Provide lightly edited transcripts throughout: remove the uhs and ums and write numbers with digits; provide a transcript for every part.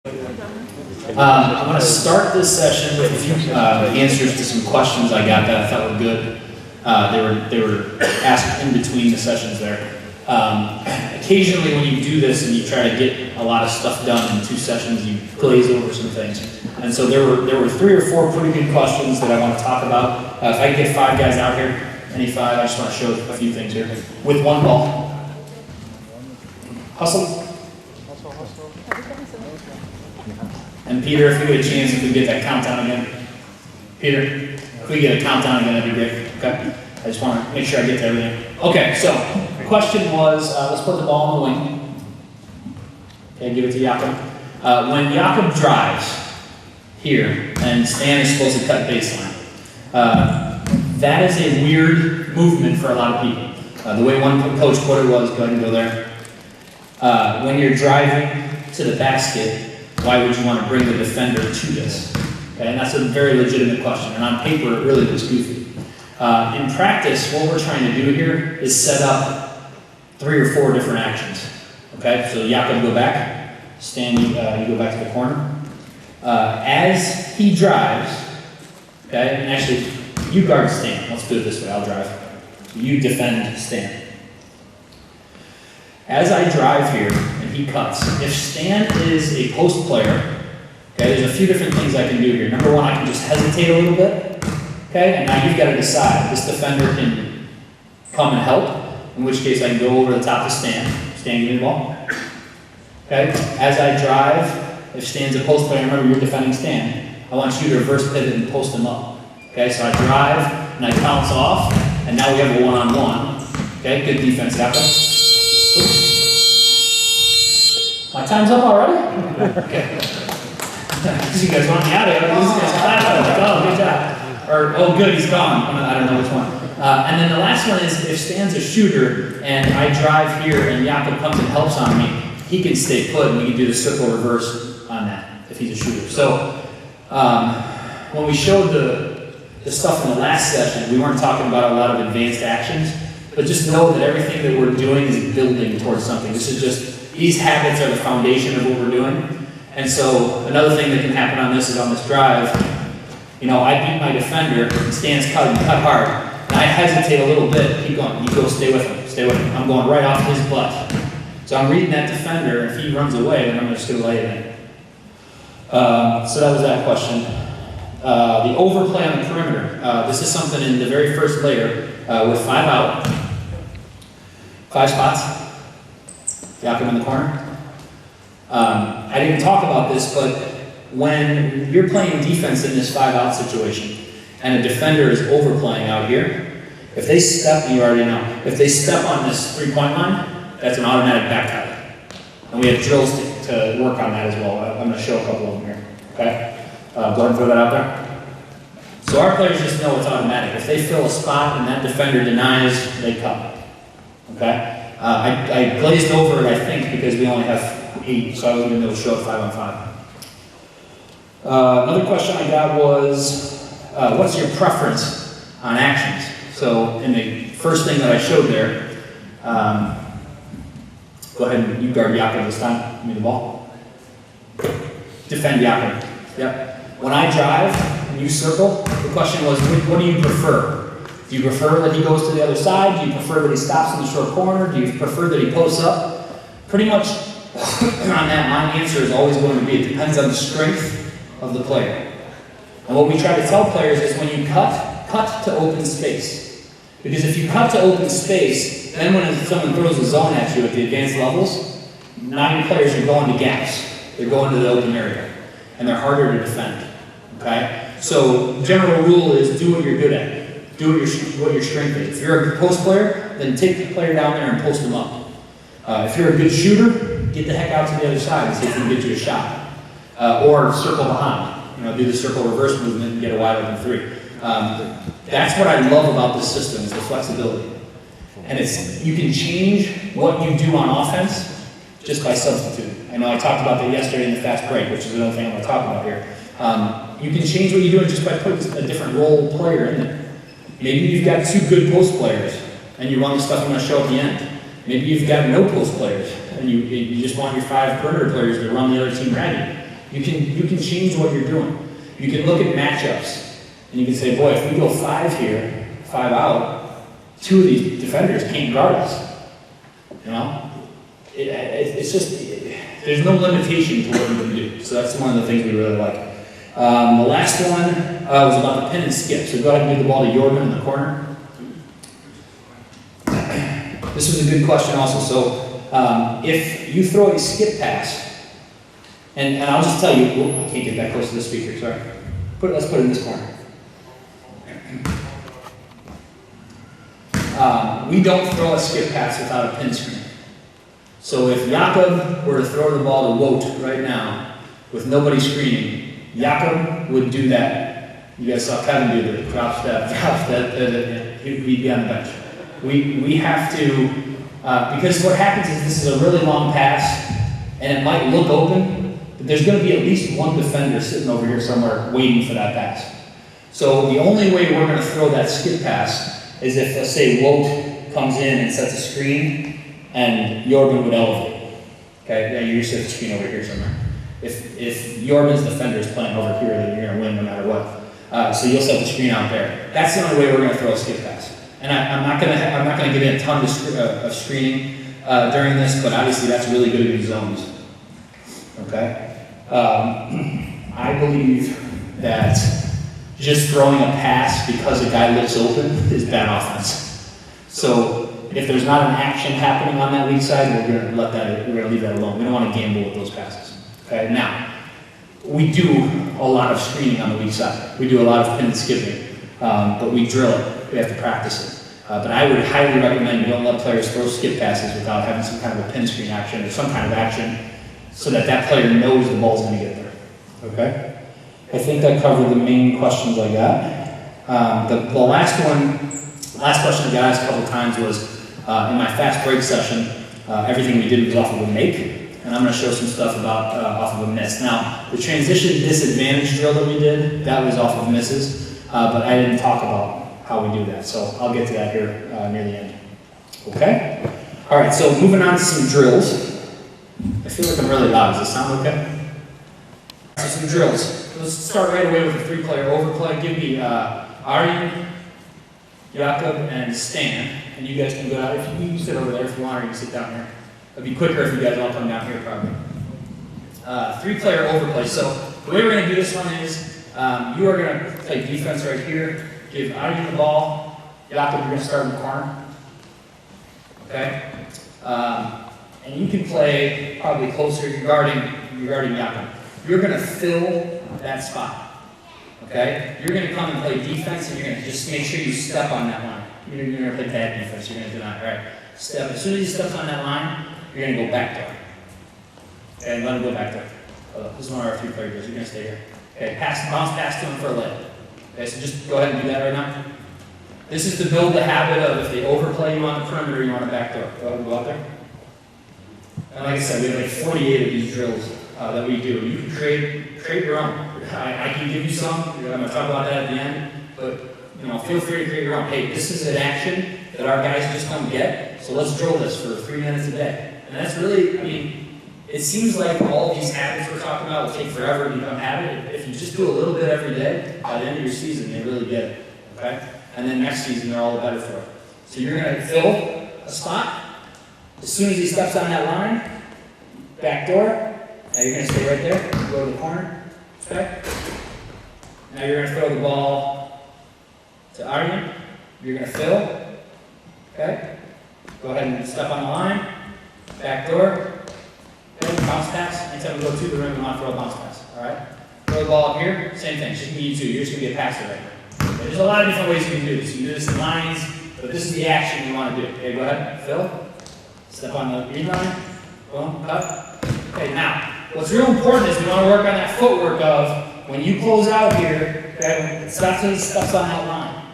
I'm going to start this session with a few answers to some questions I got that I thought were good. They were asked in between the sessions there. Occasionally when you do this and you try to get a lot of stuff done in 2 sessions, you glaze over some things. And so there were 3 or 4 pretty good questions that I want to talk about. If I can get 5 guys out here, any 5, I just want to show a few things here. With 1 ball. Hustle. And Peter, if we get a chance, if we get that countdown again. Peter, if we get a countdown again, that'd be great. Okay? I just want to make sure I get to everything. Okay, so the question was, let's put the ball on the wing. Okay, give it to Jakob. When Jakob drives here, and Stan is supposed to cut baseline, that is a weird movement for a lot of people. The way one coach put it was, go ahead and go there. When you're driving to the basket, why would you want to bring the defender to this? Okay, and that's a very legitimate question, and on paper it really looks goofy. In practice, what we're trying to do here is set up 3 or 4 different actions. Okay, so Jakob, go back. Stan, you go back to the corner. As he drives, okay, and actually, you guard Stan. Let's do it this way, I'll drive. You defend Stan. As I drive here, and he cuts, if Stan is a post player, okay, there's a few different things I can do here. Number 1, I can just hesitate a little bit, okay, and now you've got to decide. This defender can come and help, in which case I can go over the top of Stan. Stan, give me the ball. Okay, as I drive, if Stan's a post player, remember you're defending Stan, I want you to reverse pivot and post him up. Okay, so I drive, and I bounce off, and now we have a one-on-one. Okay, good defense, Jakob. My time's up already? Okay. You guys want me out of here? These guys clapping. Like, oh, good job. Or, oh, good, he's gone. I don't know which one. And then the last one is if Stan's a shooter and I drive here and Jakob comes and helps on me, he can stay put and we can do the circle reverse on that if he's a shooter. So when we showed the stuff in the last session, we weren't talking about a lot of advanced actions, but just know that everything that we're doing is building towards something. This is just, these habits are the foundation of what we're doing. And so another thing that can happen on this is on this drive, you know, I beat my defender, and Stan's cut hard, and I hesitate a little bit, keep going, you go stay with him, I'm going right off his butt. So I'm reading that defender, if he runs away, then I'm just going to lay it in. So that was that question. The overplay on the perimeter. This is something in the very first layer with 5 out, 5 spots. Jakob in the corner. I didn't talk about this, but when you're playing defense in this 5-out situation, and a defender is overplaying out here, if they step, you already know, if they step on this 3-point line, that's an automatic back cut. And we have drills to work on that as well. I'm going to show a couple of them here. Okay? Go ahead and throw that out there. So our players just know it's automatic. If they fill a spot and that defender denies, they cut. Okay? I glazed over it, I think, because we only have 8, so I wasn't going to be able to show it 5-on-5. Another question I got was, what's your preference on actions? So in the first thing that I showed there, go ahead and you guard Jakob this time. Give me the ball. Defend Jakob. Yep. When I drive and you circle, the question was, what do you prefer? Do you prefer that he goes to the other side? Do you prefer that he stops in the short corner? Do you prefer that he posts up? Pretty much on that, my answer is always going to be, it depends on the strength of the player. And what we try to tell players is when you cut to open space. Because if you cut to open space, then when someone throws a zone at you at the advanced levels, now your players are going to gaps. They're going to the open area. And they're harder to defend. Okay? So general rule is do what you're good at. Do what your strength is. If you're a post player, then take the player down there and post them up. If you're a good shooter, get the heck out to the other side and see if you can get you a shot. Or circle behind. You know, do the circle reverse movement and get a wide open 3. That's what I love about this system is the flexibility. And it's you can change what you do on offense just by substituting. I know I talked about that yesterday in the fast break, which is another thing I'm going to talk about here. You can change what you do just by putting a different role player in there. Maybe you've got 2 good post players, and you run the stuff I'm going to show at the end. Maybe you've got no post players, and you just want your 5 perimeter players to run the other team ragged. You can change what you're doing. You can look at matchups, and you can say, boy, if we go 5 here, 5 out, 2 of these defenders can't guard us. You know? It's just, there's no limitation to what you can do. So that's one of the things we really like. The last one was about the pin and skip. So go ahead and give the ball to Jordan in the corner. This was a good question also. So if you throw a skip pass, and I'll just tell you, I can't get that close to the speaker, sorry. Let's put it in this corner. We don't throw a skip pass without a pin screen. So if Jakob were to throw the ball to Wout right now, with nobody screening, Jakob would do that. You guys saw Kevin do the drop step, he'd be on the bench. We have to, because what happens is this is a really long pass, and it might look open, but there's going to be at least one defender sitting over here somewhere waiting for that pass. So the only way we're going to throw that skip pass is if, let's say, Wout comes in and sets a screen, and Jordan would elevate. Okay, yeah, you set the screen over here somewhere. If Jordan's defender is playing over here, then you're going to win no matter what. So you'll set the screen out there. That's the only way we're going to throw a skip pass. And I'm not going to give you a ton of screening during this, but obviously that's really good in zones. Okay. I believe that just throwing a pass because a guy looks open is bad offense. So if there's not an action happening on that weak side, we're going to leave that alone. We don't want to gamble with those passes. Okay. Now, we do a lot of screening on the weak side. We do a lot of pin and skipping, but we drill it. We have to practice it. But I would highly recommend you don't let players throw skip passes without having some kind of a pin screen action or some kind of action so that that player knows the ball's going to get there. Okay? I think that covered the main questions I got. The last question I got asked a couple of times was in my fast break session, everything we did was off of a make, and I'm going to show some stuff about off of a miss. Now, the transition disadvantage drill that we did, that was off of misses, but I didn't talk about how we do that. So I'll get to that here near the end. Okay? All right, so moving on to some drills. I feel like I'm really loud. Does this sound okay? So some drills. Let's start right away with a 3-player overplay. Give me Arjen, Jakob, and Stan. And you guys can go out. If you sit over there if you want, or you can sit down here. It'd be quicker if you guys all come down here, probably. 3-player overplay. So the way we're going to do this one is you are going to play defense right here. Give Arjen the ball. Jakob, you're going to start in the corner. Okay? And you can play probably closer. You're guarding Jakob. You're going to fill that spot. Okay? You're going to come and play defense, and you're going to just make sure you step on that line. You're going to play bad defense. You're going to deny. All right? Step. As soon as he steps on that line, you're going to go back there. Okay? Let him go back there. This is one of our 3-player drills. You're going to stay here. Okay? Bounce pass to him for a layup. Okay, so just go ahead and do that right now. This is to build the habit of if they overplay you on the perimeter, you want to back door. Go ahead and go out there. And like I said, we have like 48 of these drills that we do. You can create your own. I can give you some. I'm going to talk about that at the end. But feel free to create your own. Hey, this is an action that our guys just don't get. So let's drill this for 3 minutes a day. And that's really, it seems like all of these habits we're talking about will take forever to become habit. If you just do a little bit every day, by the end of your season, they really get it. Okay? And then next season, they're all the better for it. So you're going to fill a spot. As soon as he steps on that line, back door. Now you're going to stay right there. Go to the corner. Okay? Now you're going to throw the ball to Arjen. You're going to fill. Okay? Go ahead and step on the line. Back door. Okay, bounce pass. Anytime we go to the rim, we want to throw a bounce pass. All right? Throw the ball up here. Same thing. It's just me, you two. You're just going to be a passer right now. Okay, there's a lot of different ways you can do this. You can do this in lines, but this is the action you want to do. Okay, go ahead. Fill. Step on the green line. Boom. Cut. Okay, now, what's real important is we want to work on that footwork of when you close out here, okay, it stops on that line.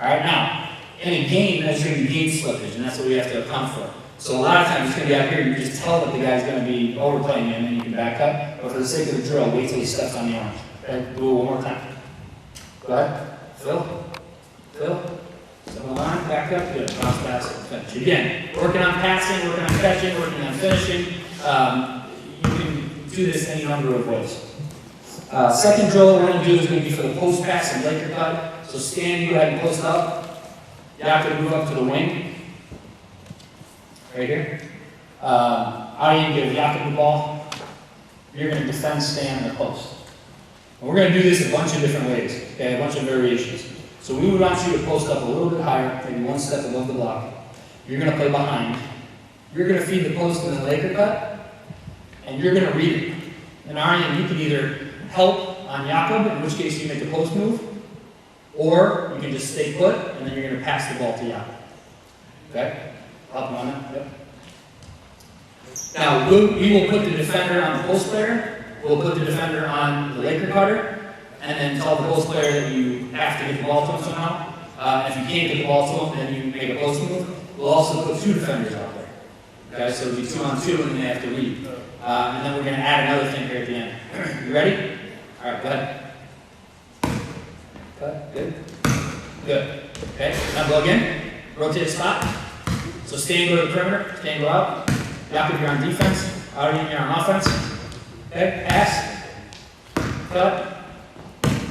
All right, now, in a game, that's going to be game slippage, and that's what we have to account for. So a lot of times it's going to be out here, you just tell that the guy's going to be overplaying you, and then you can back up. But for the sake of the drill, wait till he steps on the orange. Okay, do it one more time. Go ahead. Fill. Step on the line, back up, good. Bounce pass, finish. Again, working on passing, working on catching, working on finishing. You can do this any number of ways. Second drill we're going to do is going to be for the post pass and Laker cut. So stand, you go ahead and post up. You have to move up to the wing. Right here. I give Jakob the ball. You're going to defend, stand, or post. And we're going to do this a bunch of different ways, okay, a bunch of variations. So we would want you to post up a little bit higher, maybe one step above the block. You're going to play behind. You're going to feed the post in the Laker cut, and you're going to read it. And Arjen, you can either help on Jakob, in which case you make a post move, or you can just stay put, and then you're going to pass the ball to Jakob. Okay? Help him on that? Yep. Now, we will put the defender on the post player. We'll put the defender on the Laker cutter, and then tell the post player that you have to get the ball to him somehow. If you can't get the ball to him, then you make a post move. We'll also put two defenders out there. Okay, so it'll be 2-on-2, and then they have to read. And then we're going to add another thing here at the end. You ready? All right, go ahead. Cut. Good. Good. Okay, now go again. Rotate the spot. So stand, go to the perimeter. Stand, go out. Jakob, you're on defense. Arjen, you're on offense. Okay, pass. Cut.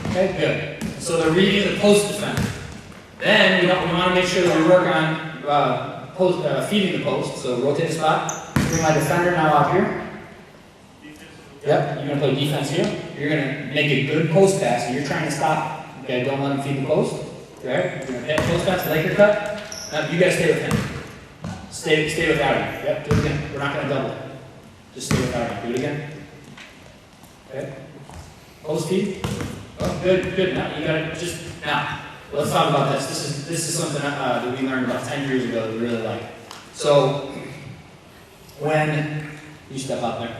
Okay, good. So they're reading the post defender. Then we want to make sure that we work on feeding the post. So rotate the spot. Bring my defender now up here. Yep, you're going to play defense here. You're going to make a good post pass. So you're trying to stop. Okay, don't let him feed the post. Okay, you're going to hit post pass, Laker cut. Now you guys stay with him. Stay without him. Yep, do it again. We're not going to double it. Just stay without him. Do it again. Okay. Post feed. Oh, good, good. Now you got to just now. Let's talk about this. This is something that we learned about 10 years ago that we really like. So when you step out there,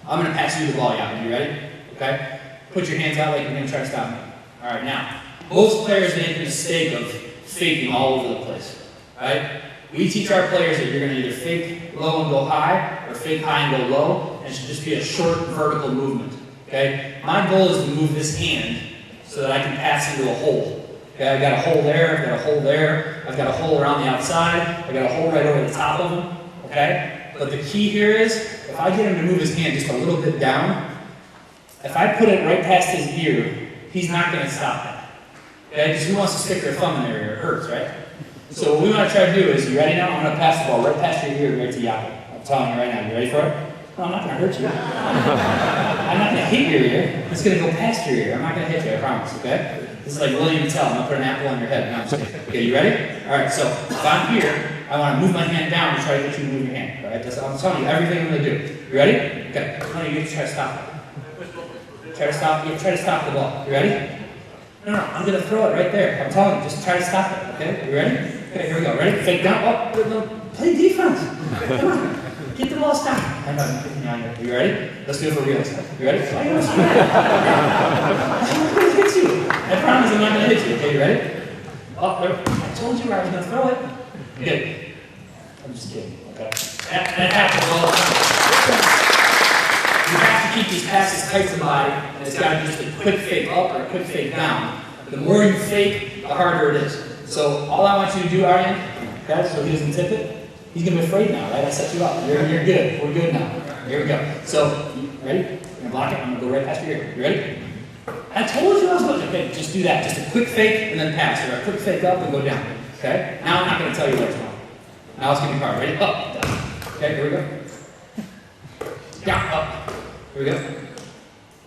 I'm going to pass you the ball, Jakob. You ready? Okay. Put your hands out like you're going to try to stop me. All right. Now, most players make the mistake of faking all over the place. Right? We teach our players that you're going to either fake low and go high, or fake high and go low, and it should just be a short vertical movement. Okay? My goal is to move this hand so that I can pass into a hole. Okay? I've got a hole there, I've got a hole there, I've got a hole around the outside, I've got a hole right over the top of him. Okay? But the key here is, if I get him to move his hand just a little bit down, if I put it right past his ear, he's not going to stop that. Okay? Because who wants to stick their thumb in their ear? It hurts, right? So what we want to try to do is, you ready now? I'm going to pass the ball right past your ear, right to Jakob. I'm telling you right now. You ready for it? No, I'm not going to hurt you. I'm not going to hit your ear. It's going to go past your ear. I'm not going to hit you, I promise, okay? This is like William Tell. I'm going to put an apple on your head. No, I'm just kidding. Okay, you ready? All right, so if I'm here, I want to move my hand down to try to get you to move your hand. All right, that's I'm telling you everything I'm going to do. You ready? Okay. No, you get to try to stop it. Try to stop. You try to stop the ball. You ready? No, I'm going to throw it right there. I'm telling you, just try to stop it. Okay, you ready? Okay, here we go. Ready? Fake down. Oh, no. Play defense. Come on. Get the ball stopped. I'm not. You ready? Let's do it for real. You ready? I'm going to hit you. I promise I'm not going to hit you. Okay, you ready? Oh, there. I told you I was going to throw it. Good. I'm just kidding. Okay. That happens all the time. You have to keep these passes tight to the body, and it's got to be just a quick fake up or a quick fake down. The more you fake, the harder it is. So all I want you to do, Arjen, okay, so he doesn't tip it. He's going to be afraid now, right? I set you up. You're good. We're good now. Here we go. So, you ready? You're going to block it. I'm going to go right past your ear. You ready? I told you I was going to. Okay, just do that. Just a quick fake and then pass. Or a quick fake up and go down. Okay? Now I'm not going to tell you what's wrong. Now it's going to be hard. Ready? Up, down. Okay, here we go. Down, up. Here we go.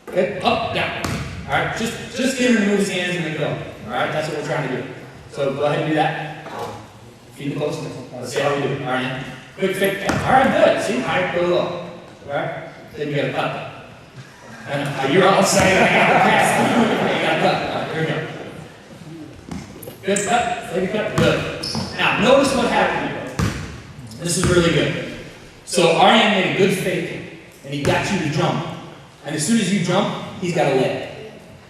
Okay, up, down. All right, just get him to move his hands and then go. All right, that's what we're trying to do. So go ahead and do that. Feed the post. Let's see how we do. All right. Quick fake. All right, good. See, high, go low. All right. Then you got to cut. And you're all excited. I got the pass. You got to cut. All right, here we go. Good cut. Fake cut. Good. Now notice what happened here. This is really good. So Arjen made a good fake, and he got you to jump. And as soon as you jump, he's got a leg.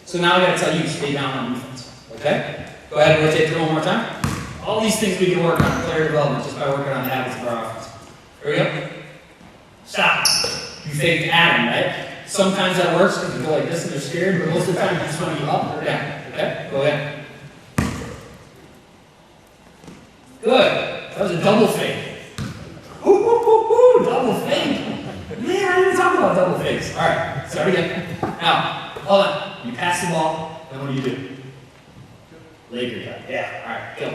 So now I got to tell you to stay down on defense. Okay? Go ahead and rotate through one more time. All these things we can work on in player development just by working on the habits of our offense. Here we go. Stop. You faked Adam, right? Sometimes that works because you go like this and they're scared, but most of the time you just want to go up or down. Okay? Go ahead. Good. That was a double fake. Double fake. Man, not even talking about double fakes. All right, start again. Now, hold on. You pass the ball, then what do? Laker cut. Yeah, all right, go.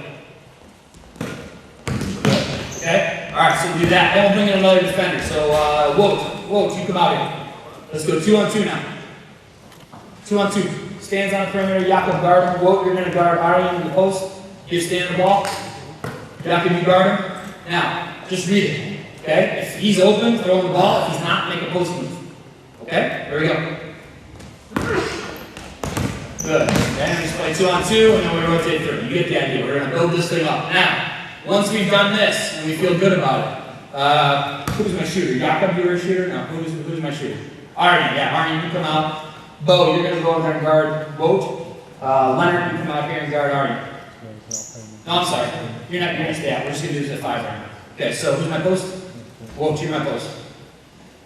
Okay? All right, so do that. Then we'll bring in another defender. So, Wout, you come out here. Let's go 2-on-2 now. 2-on-2. Stands on the perimeter. Jakob guard him. Wout, you're going to guard Arjen in the post. You stand the ball. Jakob, you guard him. Now, just read it. Okay? If he's open, throw him the ball. If he's not, make a post move. Okay? Here we go. Good. Okay, we just play 2-on-2, and then we rotate through. You get the idea. We're going to build this thing up. Now, once we've done this, and we feel good about it, who's my shooter? Jakob, you're a shooter? No, who's my shooter? Arjen, yeah, Arjen, you come out. Bo, you're going to go over there and guard Wout. Leonard, you come out here and guard Arjen. No, I'm sorry. You're going to stay out. We're just going to do this at 5 right now. Okay, so who's my post? Wout, you're my post.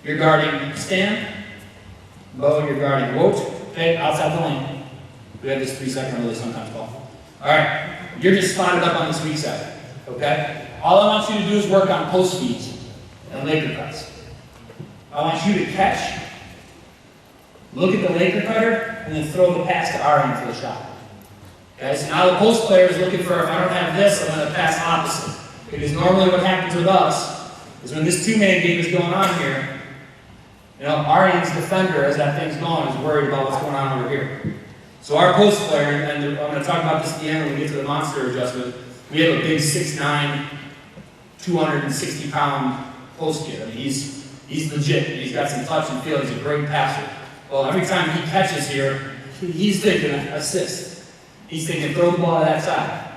You're guarding Stan. Bo, you're guarding Wout. Okay, outside the lane. We have this 3-second release sometimes, Paul. All right, you're just spotted up on this weak side. Okay? All I want you to do is work on post feeds and Laker cuts. I want you to catch, look at the Laker cutter, and then throw the pass to Arjen for the shot. Okay? So now the post player is looking for, if I don't have this, I'm going to pass opposite. Because normally what happens with us is when this two-man game is going on here, you know, Arjen's defender, as that thing's going, is worried about what's going on over here. So our post player, and I'm going to talk about this at the end when we get to the monster adjustment, we have a big 6'9", 260-pound post kid. I mean, he's legit. He's got some touch and feel. He's a great passer. Well, every time he catches here, he's thinking assist. He's thinking throw the ball to that side.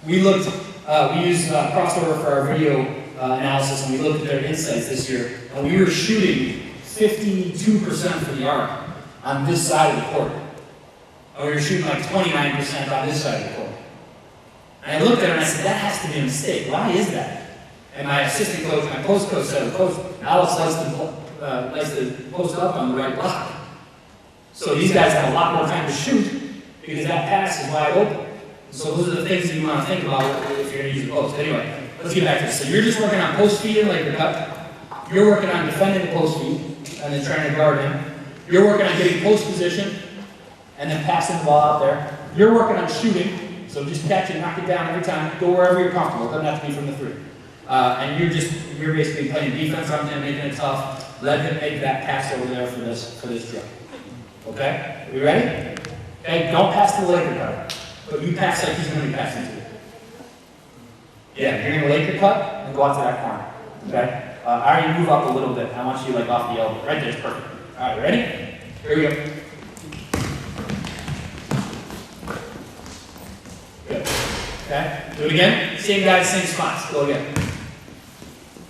We use crossover for our video analysis, and we looked at their insights this year, and we were shooting 52% for the arc on this side of the court. And we were shooting like 29% on this side of the court. And I looked at it and I said, that has to be a mistake. Why is that? And my assistant coach, my post coach said, Coach, Alex likes to post up on the right block. So these guys have a lot more time to shoot because that pass is wide open. So those are the things that you want to think about if you're going to use the post. Anyway, let's get back to this. So you're just working on post feed and Laker cut. You're working on defending the post feed and then trying to guard him. You're working on getting post position and then passing the ball out there. You're working on shooting. So just catch it, knock it down every time. Go wherever you're comfortable. It doesn't have to be from the 3. And you're basically playing defense on him, making it tough. Let him make that pass over there for this drill. Okay? Are you ready? Okay, don't pass the Laker cut. But you pass like he's going to be passing to you. Yeah, you're going to Laker cut and go out to that corner. Okay? I already move up a little bit. I want you like off the elbow. Right there, it's perfect. All right, ready? Here we go. Good. Okay? Do it again. Same guys, same spots. Go again.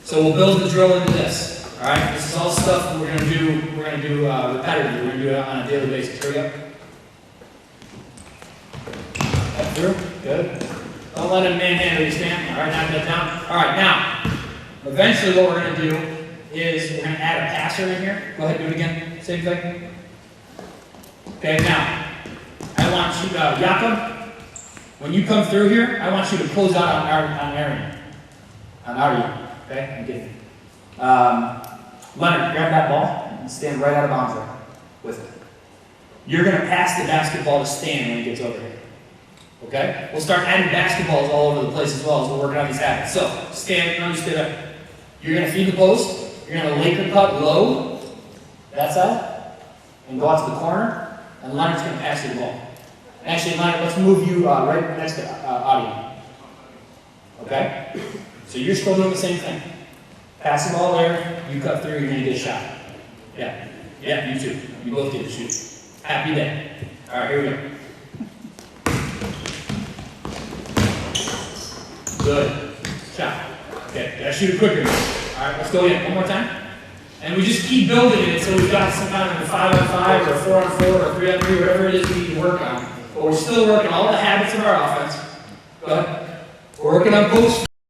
So we'll build the drill into this. All right? This is all stuff we're going to do repetitively. We're going to do it on a daily basis. Here we go. Up through. Good. Don't let him manhandle your stand. All right, knock that down. All right, now, eventually what we're going to do is we're going to add a passer in here. Go ahead, do it again. Same thing. Okay, now, I want you, Jakob, when you come through here, I want you to close out on Arjen. On Arjen. Okay, I'm getting it. Leonard, grab that ball and stand right out of bounds there with it. You're going to pass the basketball to Stan when he gets over here. Okay? We'll start adding basketballs all over the place as well as we're working on these habits. So, Stan, let me stay there. You're going to feed the post. You're going to Laker cut low, that side, and go out to the corner, and Leonard's going to pass you the ball. Actually, Leonard, let's move you right next to Arjen. Okay? So you're still doing the same thing. Pass the ball there, you cut through, you're going to get a shot. Yeah. Yeah, you too. You both get to shoot. Happy day. All right, here we go. Good. Shot. Okay, gotta shoot it quicker. All right, let's go in. One more time. And we just keep building it until we've got some kind of a 5-on-5 or a 4-on-4 or 3-on-3, whatever it is we need to work on. But we're still working all the habits of our offense. Go ahead. We're working on post.